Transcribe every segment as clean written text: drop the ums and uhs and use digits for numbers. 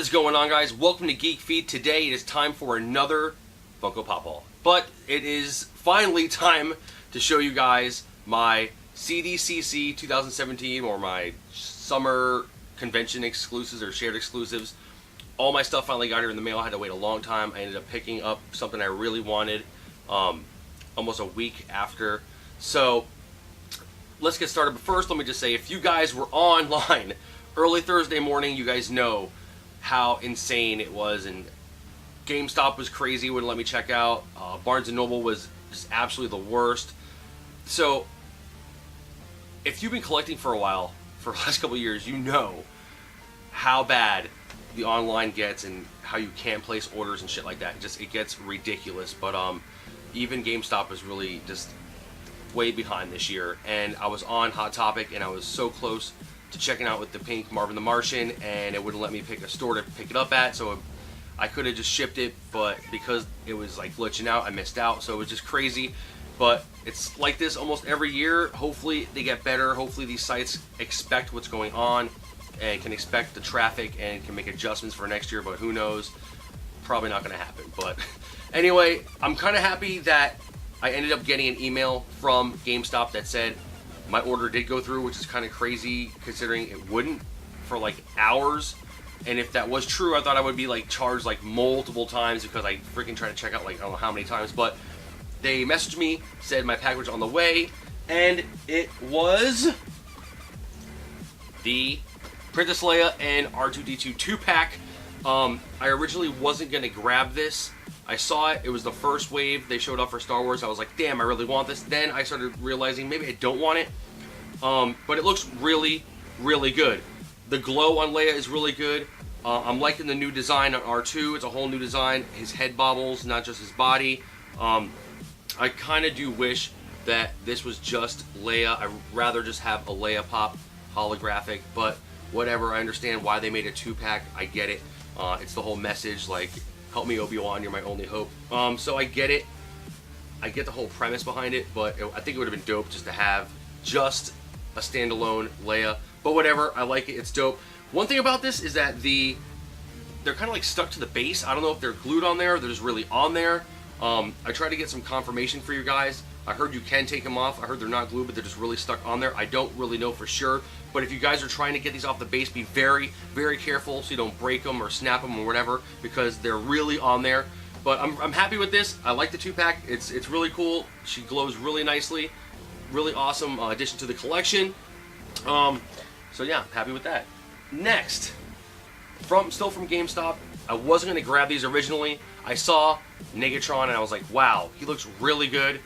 is going on, guys? Welcome to Geek Feed. Today it is time for another Funko Pop haul. But it is finally time to show you guys my SDCC 2017 or my summer convention exclusives or shared exclusives. All my stuff finally got here in the mail. I had to wait a long time. I ended up picking up something I really wanted almost a week after. So let's get started. But first, let me just say, if you guys were online early Thursday morning, you guys know how insane it was, and GameStop was crazy, wouldn't let me check out. Barnes & Noble was just absolutely the worst. So if you've been collecting for a while, for the last couple of years, you know how bad the online gets and how you can't place orders and shit like that. It gets ridiculous. But even GameStop is really just way behind this year. And I was on Hot Topic, and I was so close to checking out with the pink Marvin the Martian, and it wouldn't let me pick a store to pick it up at, so I could have just shipped it, but because it was like glitching out, I missed out. So it was just crazy. But it's like this almost every year. Hopefully they get better. Hopefully these sites expect what's going on and can expect the traffic and can make adjustments for next year, but who knows? Probably not going to happen. But anyway, I'm kind of happy that I ended up getting an email from GameStop that said my order did go through, which is kind of crazy considering it wouldn't for like hours. And if that was true, I thought I would be like charged like multiple times because I freaking tried to check out like I don't know how many times. But they messaged me, said my package was on the way, and it was the Princess Leia and R2-D2 2-pack. I originally wasn't going to grab this. I saw it. It was the first wave. They showed up for Star Wars. I was like, damn, I really want this. Then I started realizing maybe I don't want it. But it looks really, really good. The glow on Leia is really good. I'm liking the new design on R2. It's a whole new design. His head bobbles, not just his body. I kind of do wish that this was just Leia. I'd rather just have a Leia pop holographic. But whatever. I understand why they made a 2-pack. I get it. It's the whole message, like, help me, Obi-Wan, you're my only hope. So I get it. I get the whole premise behind it, but I think it would have been dope just to have just a standalone Leia. But whatever, I like it. It's dope. One thing about this is that they're kind of like stuck to the base. I don't know if they're glued on there or they're just really on there. I tried to get some confirmation for you guys. I heard you can take them off. I heard they're not glued, but they're just really stuck on there. I don't really know for sure. But if you guys are trying to get these off the base, be very, very careful so you don't break them or snap them or whatever, because they're really on there. But I'm happy with this. I like the 2-pack. It's really cool. She glows really nicely. Really awesome addition to the collection. So yeah, happy with that. Next, still from GameStop. I wasn't going to grab these originally. I saw Megatron and I was like, wow, he looks really good.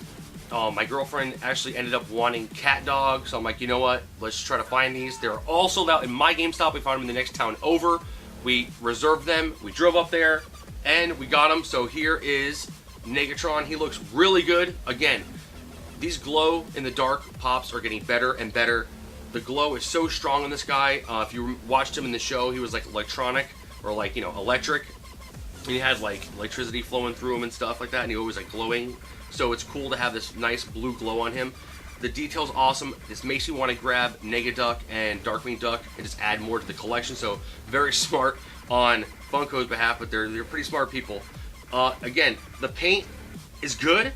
My girlfriend actually ended up wanting Cat Dog, so I'm like, you know what? Let's try to find these. They're all sold out in my GameStop. We found them in the next town over. We reserved them. We drove up there, and we got them. So here is Megatron. He looks really good. Again, these glow in the dark pops are getting better and better. The glow is so strong on this guy. If you watched him in the show, he was like electronic or like, you know, electric. And he had like electricity flowing through him and stuff like that, and he always like glowing. So it's cool to have this nice blue glow on him. The detail's awesome. This makes you want to grab Negaduck and Darkwing Duck and just add more to the collection. So very smart on Funko's behalf, but they're pretty smart people. Again, the paint is good.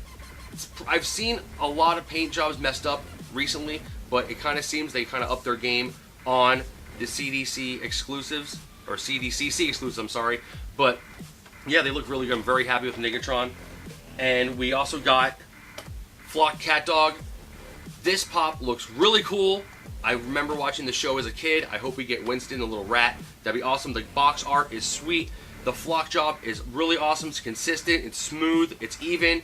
I've seen a lot of paint jobs messed up recently, but it kind of seems they kind of upped their game on the CDC exclusives, or SDCC exclusives, I'm sorry. But yeah, they look really good. I'm very happy with Megatron. And we also got Flock Cat Dog. This pop looks really cool. I remember watching the show as a kid. I hope we get Winston, the little rat. That'd be awesome. The box art is sweet. The flock job is really awesome. It's consistent. It's smooth. It's even.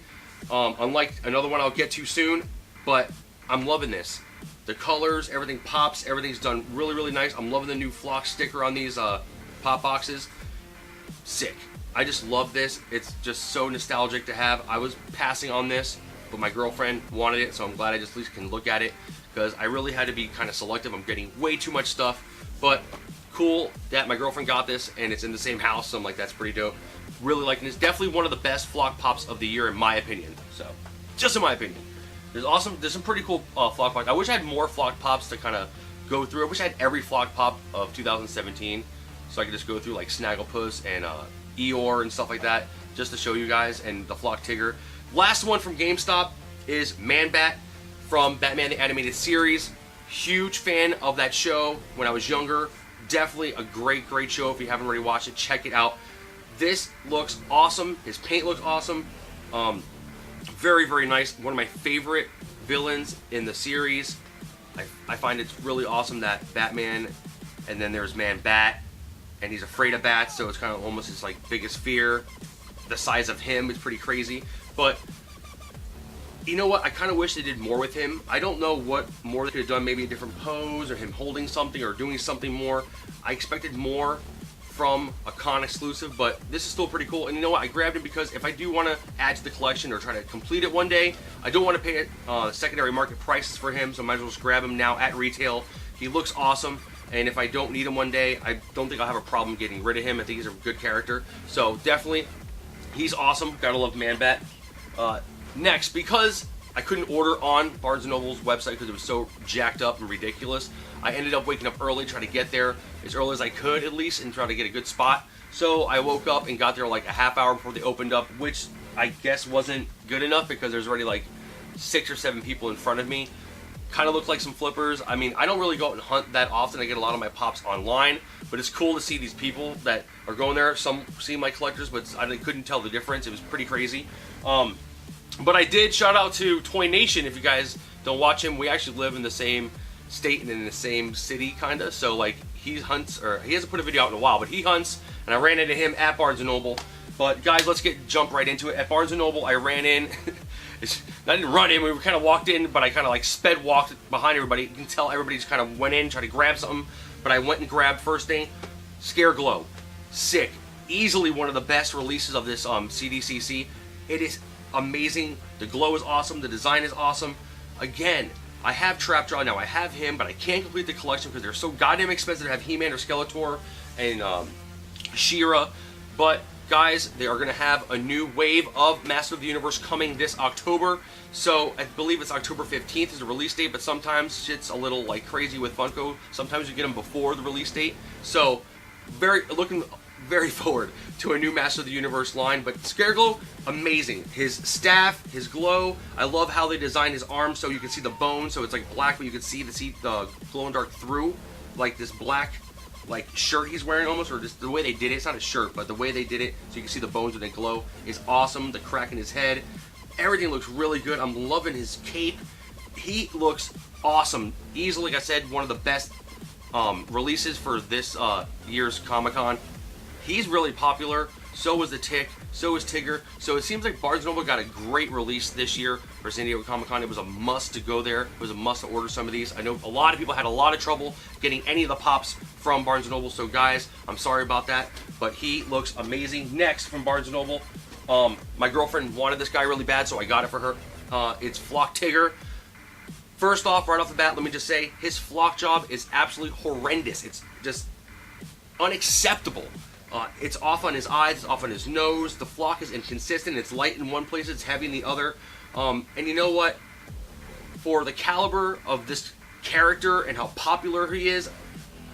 Unlike another one I'll get to soon. But I'm loving this. The colors, everything pops. Everything's done really, really nice. I'm loving the new flock sticker on these pop boxes. Sick. I just love this. It's just so nostalgic to have. I was passing on this, but my girlfriend wanted it, so I'm glad I just at least can look at it, because I really had to be kind of selective. I'm getting way too much stuff, but cool that my girlfriend got this and it's in the same house, so I'm like, that's pretty dope. Really liking this. Definitely one of the best flock pops of the year in my opinion. So, just in my opinion. There's some pretty cool flock pops. I wish I had more flock pops to kind of go through. I wish I had every flock pop of 2017. so I can just go through like Snagglepuss and Eeyore and stuff like that, just to show you guys, and the Flock Tigger. Last one from GameStop is ManBat from Batman the Animated Series. Huge fan of that show when I was younger. Definitely a great show. If you haven't already watched it, check it out. This looks awesome. His paint looks awesome. Very nice. One of my favorite villains in the series. I find it's really awesome that Batman, and then there's ManBat, and he's afraid of bats, so it's kind of almost his like biggest fear. The size of him is pretty crazy, but you know what? I kind of wish they did more with him. I don't know what more they could have done, maybe a different pose, or him holding something, or doing something more. I expected more from a con exclusive, but this is still pretty cool. And you know what? I grabbed it because if I do want to add to the collection or try to complete it one day, I don't want to pay secondary market prices for him, so I might as well just grab him now at retail. He looks awesome, and if I don't need him one day, I don't think I'll have a problem getting rid of him. I think he's a good character, so definitely he's awesome. Gotta love ManBat. Next, because I couldn't order on Barnes & Noble's website because it was so jacked up and ridiculous, I ended up waking up early, trying to get there as early as I could at least, and try to get a good spot. So I woke up and got there like a half hour before they opened up, which I guess wasn't good enough because there's already like 6 or 7 people in front of me. Kind of looked like some flippers. I mean, I don't really go out and hunt that often. I get a lot of my pops online, but it's cool to see these people that are going there. Some seem like collectors, but I couldn't tell the difference. It was pretty crazy. But I did shout out to Toy Nation. If you guys don't watch him, we actually live in the same state and in the same city, kind of. So like he hunts, or he hasn't put a video out in a while, but he hunts, and I ran into him at Barnes & Noble. But guys, let's jump right into it. At Barnes & Noble, I ran in. I didn't run in, we kind of walked in, but I kind of like sped walked behind everybody. You can tell everybody just kind of went in, tried to grab something, but I went and grabbed first thing, Scare Glow. Sick. Easily one of the best releases of this SDCC. It is amazing. The glow is awesome. The design is awesome. Again, I have Trapjaw now. I have him, but I can't complete the collection because they're so goddamn expensive to have He-Man or Skeletor and She-Ra. But guys, they are going to have a new wave of Master of the Universe coming this October. So I believe it's October 15th is the release date, but sometimes shit's a little like crazy with Funko. Sometimes you get them before the release date. So looking very forward to a new Master of the Universe line. But Scareglow, amazing. His staff, his glow. I love how they designed his arms so you can see the bone, so it's like black, but you can see the glow in dark through, like this black like shirt he's wearing almost, or just the way they did it. It's not a shirt, but the way they did it so you can see the bones when they glow is awesome. The crack in his head, everything looks really good. I'm loving his cape. He looks awesome. Easily, like I said, one of the best releases for this year's Comic-Con. He's really popular. So was the Tick. So is Tigger. So it seems like Barnes & Noble got a great release this year for San Diego Comic-Con. It was a must to go there. It was a must to order some of these. I know a lot of people had a lot of trouble getting any of the pops from Barnes & Noble. So guys, I'm sorry about that. But he looks amazing. Next from Barnes & Noble, my girlfriend wanted this guy really bad, so I got it for her. It's Flock Tigger. First off, right off the bat, let me just say, his flock job is absolutely horrendous. It's just unacceptable. It's off on his eyes, it's off on his nose. The flock is inconsistent. It's light in one place, it's heavy in the other. And you know what? For the caliber of this character and how popular he is,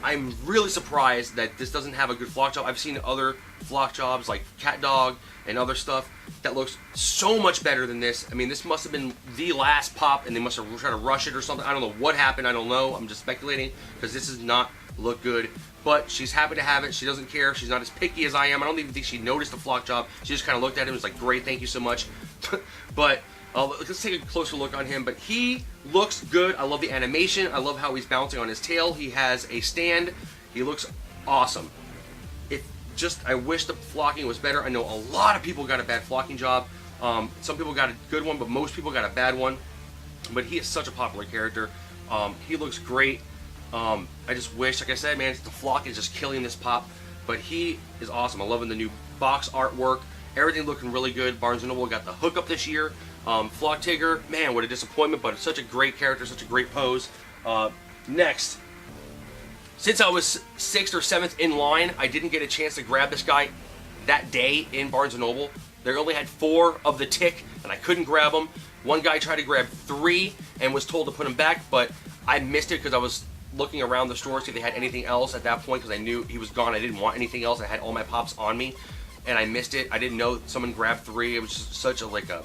I'm really surprised that this doesn't have a good flock job. I've seen other flock jobs like Cat Dog and other stuff that looks so much better than this. I mean, this must have been the last pop and they must have tried to rush it or something. I don't know what happened. I don't know. I'm just speculating because this does not look good. But she's happy to have it. She doesn't care. She's not as picky as I am. I don't even think she noticed the flock job. She just kind of looked at him and was like, great, thank you so much. But let's take a closer look on him. But he looks good. I love the animation. I love how he's bouncing on his tail. He has a stand. He looks awesome. I wish the flocking was better. I know a lot of people got a bad flocking job. Some people got a good one, but most people got a bad one. But he is such a popular character. He looks great. I just wish, like I said, man, the flock is just killing this pop. But he is awesome. I'm loving the new box artwork. Everything looking really good. Barnes & Noble got the hookup this year. Flock Tigger, man, what a disappointment, but it's such a great character, such a great pose. Next, since I was 6th or 7th in line, I didn't get a chance to grab this guy that day in Barnes & Noble. They only had 4 of the Tick, and I couldn't grab them. One guy tried to grab 3 and was told to put them back, but I missed it because I was looking around the store to see if they had anything else at that point, because I knew he was gone. I didn't want anything else. I had all my pops on me, and I missed it. I didn't know someone grabbed 3. It was just such a like a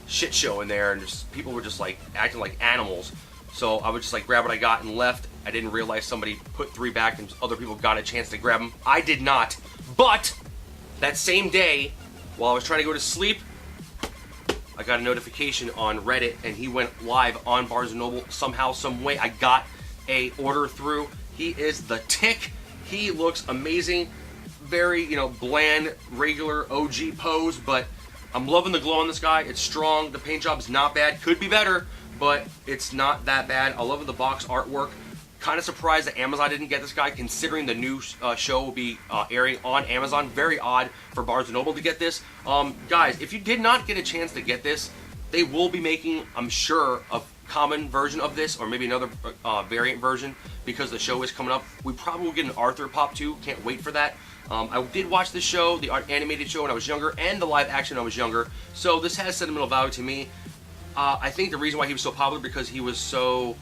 shit show in there, and just people were just like acting like animals. So I would just like grab what I got and left. I didn't realize somebody put 3 back and other people got a chance to grab them. I did not. But that same day, while I was trying to go to sleep, I got a notification on Reddit, and he went live on Barnes & Noble. Somehow, some way, I got a order through. He is the Tick. He looks amazing. Very, you know, bland, regular OG pose, but I'm loving the glow on this guy. It's strong. The paint job is not bad. Could be better, but it's not that bad. I love the box artwork. Kind of surprised that Amazon didn't get this guy, considering the new show will be airing on Amazon. Very odd for Barnes & Noble to get this. Guys, if you did not get a chance to get this, they will be making, I'm sure, a common version of this, or maybe another variant version, because the show is coming up. We probably will get an Arthur Pop too. Can't wait for that. I did watch this show, the animated show, when I was younger, and the live action when I was younger, so this has sentimental value to me. I think the reason why he was so popular, because he was so,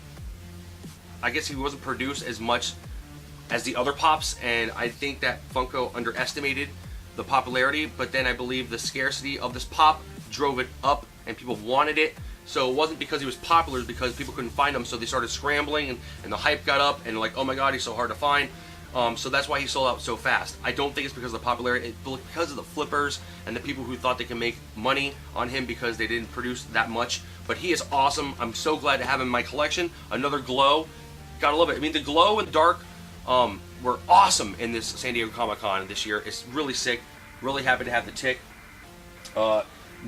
I guess he wasn't produced as much as the other Pops, and I think that Funko underestimated the popularity, but then I believe the scarcity of this Pop drove it up, and people wanted it. So it wasn't because he was popular, it's because people couldn't find him, so they started scrambling, and the hype got up, and like, oh my god, he's so hard to find. So that's why he sold out so fast. I don't think it's because of the popularity, it's because of the flippers and the people who thought they could make money on him because they didn't produce that much. But he is awesome. I'm so glad to have him in my collection. Another glow. Gotta love it. I mean, the glow and dark were awesome in this San Diego Comic-Con this year. It's really sick. Really happy to have the Tick.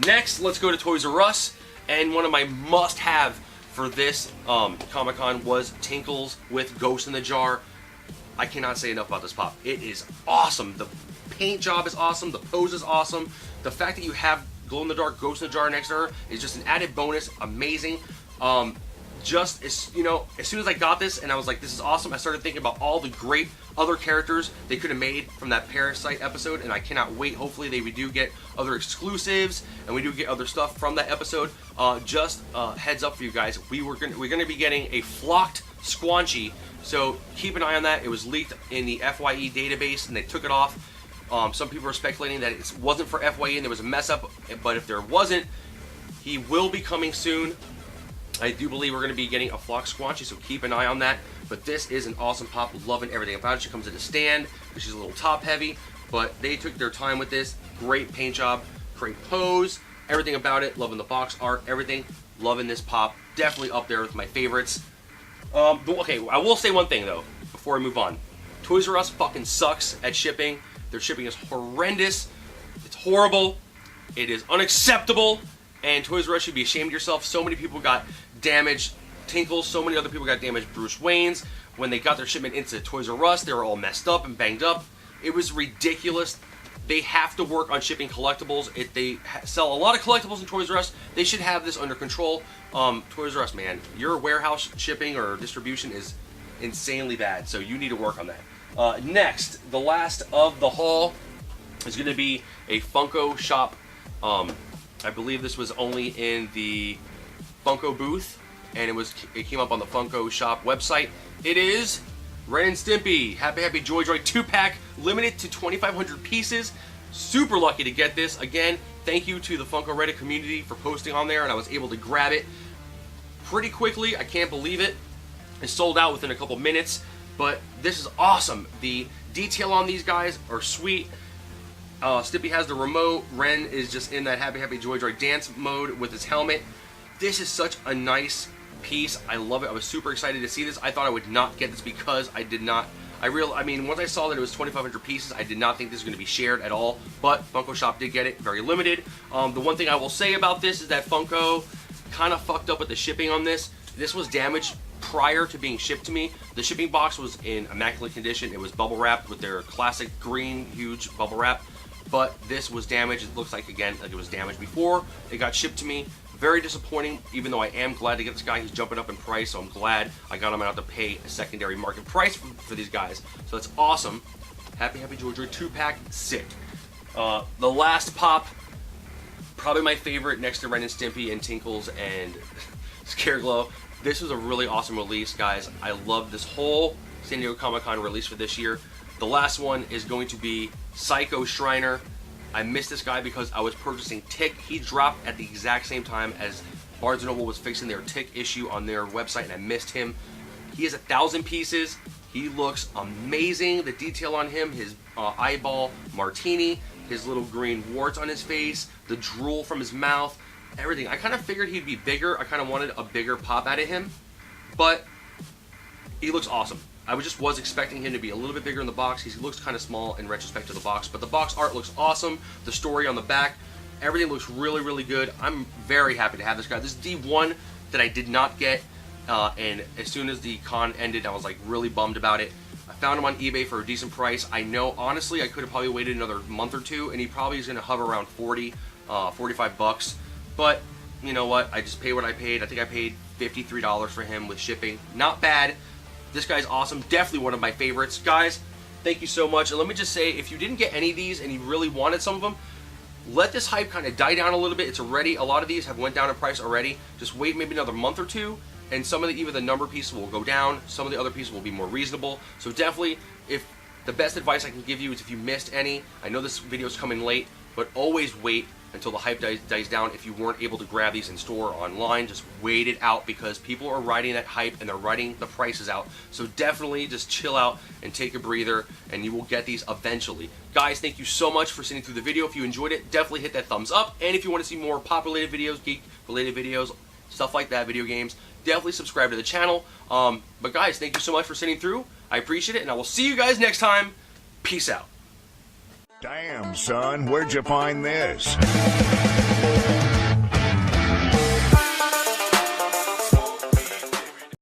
Next, let's go to Toys R Us. And one of my must-have for this Comic-Con was Tinkles with Ghost in the Jar. I cannot say enough about this Pop. It is awesome. The paint job is awesome. The pose is awesome. The fact that you have glow-in-the-dark Ghost in the Jar next to her is just an added bonus. Amazing. Just as you know, as soon as I got this and I was like, this is awesome, I started thinking about all the great other characters they could have made from that Parasite episode, and I cannot wait. Hopefully they do get other exclusives and we do get other stuff from that episode. Just heads up for you guys, we're gonna be getting a flocked Squanchy, so keep an eye on that. It was leaked in the FYE database and they took it off. Some people are speculating that it wasn't for FYE and there was a mess up, but if there wasn't, he will be coming soon. I do believe we're going to be getting a flock Squanchy, so keep an eye on that. But this is an awesome Pop. Loving everything about it. She comes in a stand because she's a little top heavy, but they took their time with this. Great paint job, great pose, everything about it. Loving the box art, everything. Loving this Pop. Definitely up there with my favorites. Okay, I will say one thing though before I move on. Toys R Us fucking sucks at shipping. Their shipping is horrendous. It's horrible. It is unacceptable. And Toys R Us should be ashamed of yourself. So many people got damaged Tinkles. So many other people got damaged Bruce Waynes. When they got their shipment into Toys R Us, they were all messed up and banged up. It was ridiculous. They have to work on shipping collectibles. If they sell a lot of collectibles in Toys R Us, they should have this under control. Toys R Us, man, your warehouse shipping or distribution is insanely bad, so you need to work on that. Next, the last of the haul is going to be a Funko shop. I believe this was only in the Funko booth, and it came up on the Funko shop website. It is Ren Stimpy Happy Happy Joy Joy 2-pack, limited to 2,500 pieces. Super lucky to get this. Again, thank you to the Funko Reddit community for posting on there, and I was able to grab it pretty quickly. I can't believe it. It sold out within a couple minutes, but this is awesome. The detail on these guys are sweet. Stimpy has the remote. Ren is just in that Happy Happy Joy Joy dance mode with his helmet. This is such a nice piece. I love it. I was super excited to see this. I thought I would not get this because I did not. I mean, once I saw that it was 2,500 pieces, I did not think this was going to be shared at all. But Funko Shop did get it, very limited. The one thing I will say about this is that Funko kind of fucked up with the shipping on this. This was damaged prior to being shipped to me. The shipping box was in immaculate condition. It was bubble wrapped with their classic green, huge bubble wrap. But this was damaged. It looks like, again, like it was damaged before it got shipped to me. Very disappointing, even though I am glad to get this guy. He's jumping up in price, so I'm glad I got him out to pay a secondary market price for these guys. So that's awesome. Happy Happy Joy Joy 2-pack, sick. The last Pop, probably my favorite next to Ren and Stimpy and Tinkles and Scareglow. This was a really awesome release, guys. I love this whole San Diego Comic-Con release for this year. The last one is going to be Psycho Shriner. I missed this guy because I was purchasing Tick. He dropped at the exact same time as Barnes & Noble was fixing their Tick issue on their website, and I missed him. He has 1,000 pieces. He looks amazing. The detail on him, his eyeball martini, his little green warts on his face, the drool from his mouth, everything. I kind of figured he'd be bigger. I kind of wanted a bigger pop out of him, but he looks awesome. I was expecting him to be a little bit bigger in the box. He looks kind of small in retrospect to the box, but the box art looks awesome. The story on the back, everything looks really, really good. I'm very happy to have this guy. This is D1 that I did not get, and as soon as the con ended, I was like really bummed about it. I found him on eBay for a decent price. I know, honestly, I could have probably waited another month or two, and he probably is going to hover around 40, 45 bucks. But you know what? I just paid what I paid. I think I paid $53 for him with shipping. Not bad. This guy's awesome. Definitely one of my favorites. Guys, thank you so much. And let me just say, if you didn't get any of these and you really wanted some of them, let this hype kind of die down a little bit. It's already, a lot of these have went down in price already. Just wait maybe another month or two, and some of the, even the number pieces will go down. Some of the other pieces will be more reasonable. So definitely, if the best advice I can give you is if you missed any, I know this video is coming late, but always wait until the hype dies down. If you weren't able to grab these in store or online, just wait it out, because people are riding that hype and they're riding the prices out. So definitely just chill out and take a breather, and you will get these eventually. Guys, thank you so much for sitting through the video. If you enjoyed it, definitely hit that thumbs up. And if you want to see more pop-related videos, geek-related videos, stuff like that, video games, definitely subscribe to the channel. But guys, thank you so much for sitting through. I appreciate it, and I will see you guys next time. Peace out. Damn, son, where'd you find this?